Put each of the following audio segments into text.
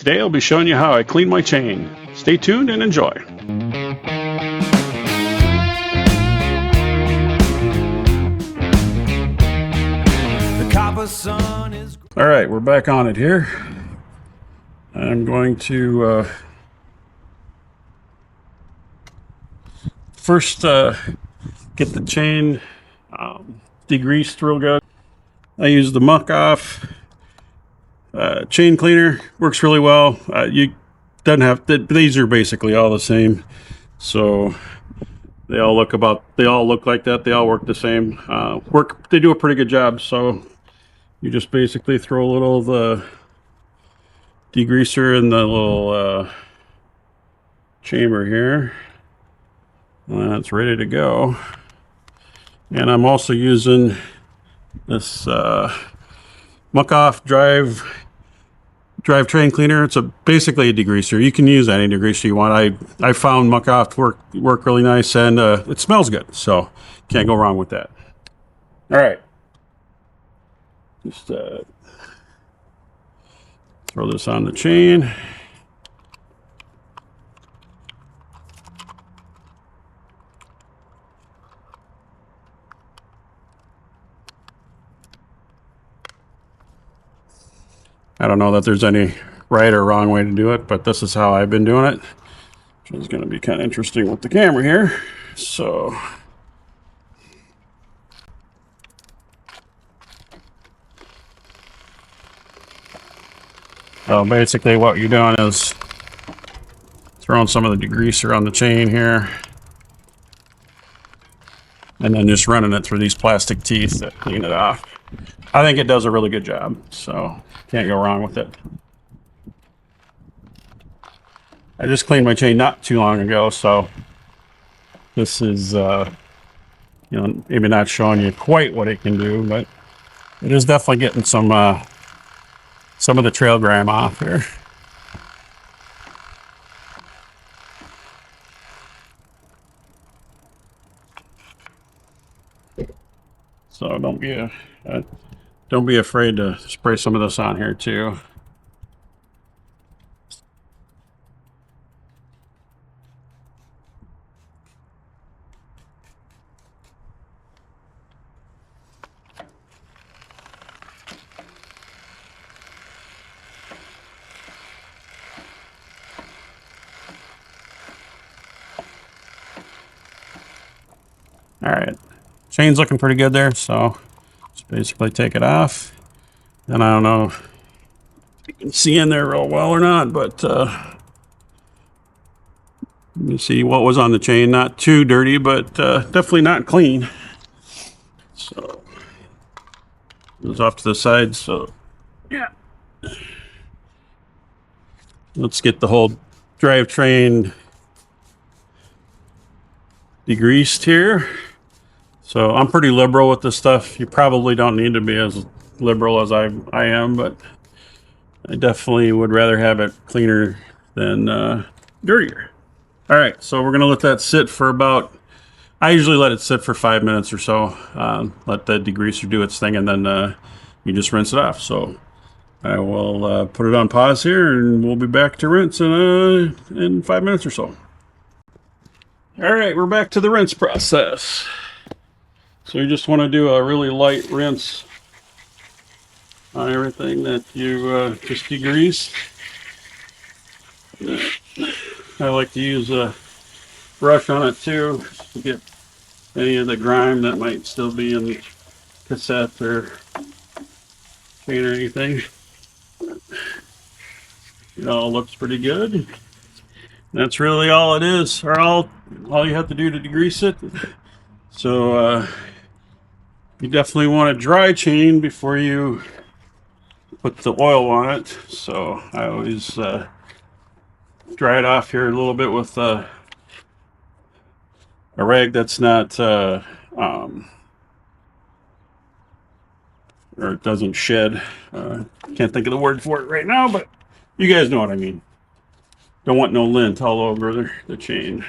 Today I'll be showing you how I clean my chain. Stay tuned and enjoy. Alright, we're back on it here. I'm going to first get the chain degreased real good. I use the muck off chain cleaner. Works really well. You doesn't have to, these are basically all the same, so they all look like that. They all work the same. They do a pretty good job. So you just basically throw a little of the degreaser in the little chamber here, and it's ready to go. And I'm also using this muck off drivetrain cleaner. It's basically a degreaser. You can use any degreaser you want. I found muck off to work really nice, and it smells good, so can't go wrong with that. All right, just throw this on the chain. I don't know that there's any right or wrong way to do it, but this is how I've been doing it, which is going to be kind of interesting with the camera here. So basically what you're doing is throwing some of the degreaser on the chain here, and then just running it through these plastic teeth that clean it off. I think it does a really good job, so can't go wrong with it. I just cleaned my chain not too long ago, so this is maybe not showing you quite what it can do, but it is definitely getting some of the trail grime off here. So don't be afraid to spray some of this on here too. All right, chain's looking pretty good there, so just basically take it off. And I don't know if you can see in there real well or not, but you see what was on the chain. Not too dirty, but definitely not clean. So it was off to the side. So yeah, let's get the whole drivetrain degreased here. So I'm pretty liberal with this stuff. You probably don't need to be as liberal as I am, but I definitely would rather have it cleaner than dirtier. All right, so we're gonna let that sit for about, I usually let it sit for 5 minutes or so. Let the degreaser do its thing, and then you just rinse it off. So I will put it on pause here, and we'll be back to rinse in 5 minutes or so. All right, we're back to the rinse process. So you just want to do a really light rinse on everything that you just degreased. I like to use a brush on it too, to get any of the grime that might still be in the cassette or chain or anything. It all looks pretty good. That's really all it is, or all you have to do to degrease it. So you definitely want a dry chain before you put the oil on it. So I always dry it off here a little bit with a rag that's not or it doesn't shed. Can't think of the word for it right now, but you guys know what I mean. Don't want no lint all over the chain.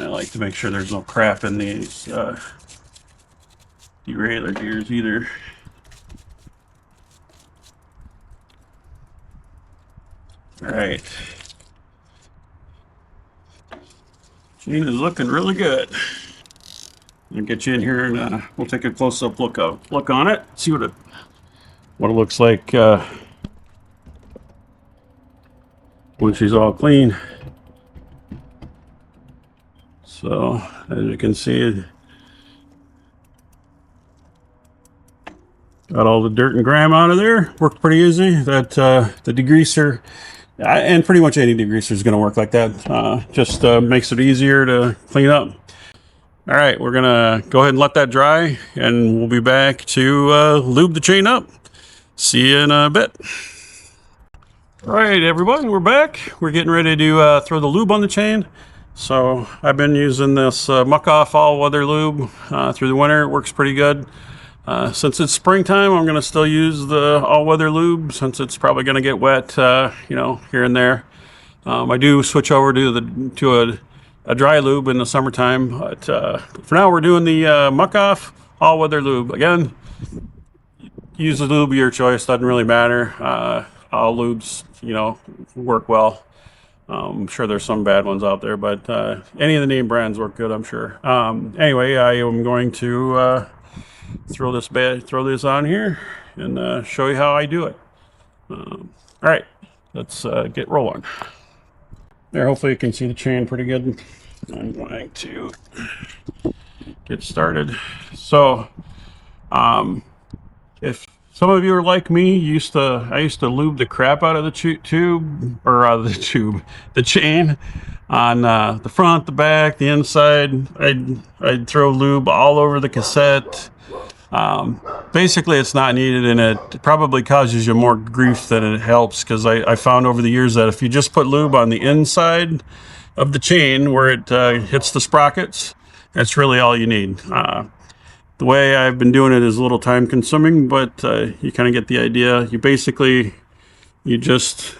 I like to make sure there's no crap in these derailleur gears either. Alright. Chain is looking really good. I'll get you in here and we'll take a close-up look on it. See what it looks like when she's all clean. So as you can see, got all the dirt and grime out of there. Worked pretty easy. That the degreaser, and pretty much any degreaser is going to work like that. Just makes it easier to clean up. All right, we're gonna go ahead and let that dry, and we'll be back to lube the chain up. See you in a bit. All right, everyone, we're back. We're getting ready to throw the lube on the chain. So I've been using this Muck Off all-weather lube through the winter. It works pretty good. Since it's springtime, I'm gonna still use the all-weather lube since it's probably gonna get wet, you know, here and there. I do switch over to a dry lube in the summertime, but for now we're doing the Muck Off all-weather lube. Again, use the lube of your choice, doesn't really matter. All lubes, you know, work well. I'm sure there's some bad ones out there, but any of the name brands work good, I'm sure. Anyway, I am going to throw this on here and show you how I do it. All right, let's get rolling. There, hopefully you can see the chain pretty good. I'm going to get started. So, if some of you are like me, I used to lube the crap out of the the chain on the front, the back, the inside. I'd throw lube all over the cassette. Basically it's not needed, and it probably causes you more grief than it helps, because I found over the years that if you just put lube on the inside of the chain where it hits the sprockets, that's really all you need. The way I've been doing it is a little time consuming, but you kind of get the idea. You just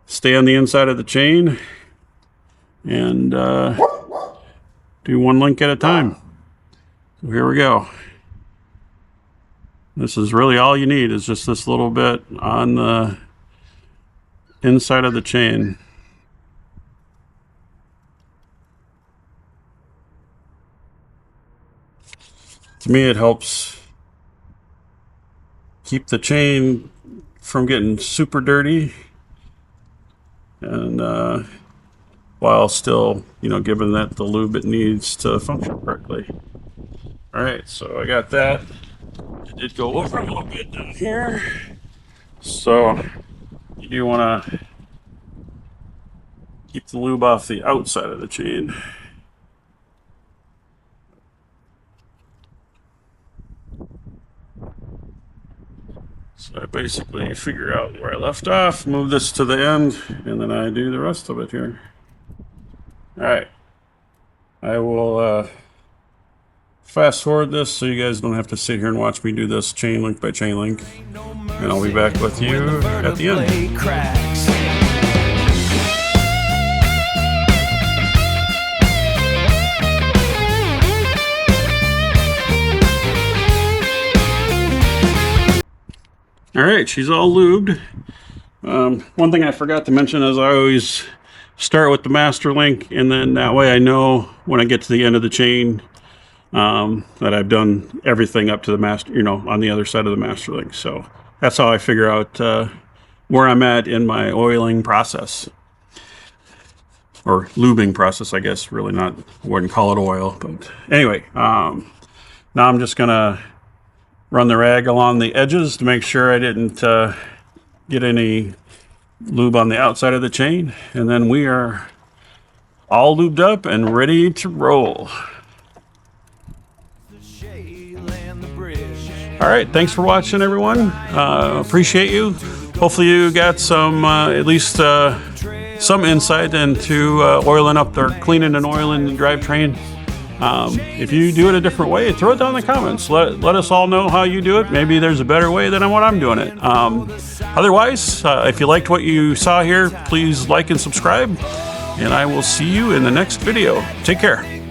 stay on the inside of the chain and do one link at a time. So here we go. This is really all you need, is just this little bit on the inside of the chain. To me, it helps keep the chain from getting super dirty, and while still, you know, giving that the lube it needs to function correctly. All right, so I got that. It did go over a little bit down here, so you do want to keep the lube off the outside of the chain. So I basically figure out where I left off, move this to the end, and then I do the rest of it here. All right, I will fast forward this so you guys don't have to sit here and watch me do this chain link by chain link, and I'll be back with you at the end. All right, she's all lubed. One thing I forgot to mention is I always start with the master link, and then that way I know when I get to the end of the chain that I've done everything up to the master, you know, on the other side of the master link. So that's how I figure out where I'm at in my oiling process, or lubing process, I guess. Really not, wouldn't call it oil, but anyway. Now I'm just gonna run the rag along the edges to make sure I didn't get any lube on the outside of the chain, and then we are all lubed up and ready to roll. All right, thanks for watching, everyone. Appreciate you. Hopefully you got some at least some insight into oiling up, or cleaning and oiling the drivetrain. If you do it a different way, throw it down in the comments. Let us all know how you do it. Maybe there's a better way than what I'm doing it. Otherwise, if you liked what you saw here, please like and subscribe, and I will see you in the next video. Take care.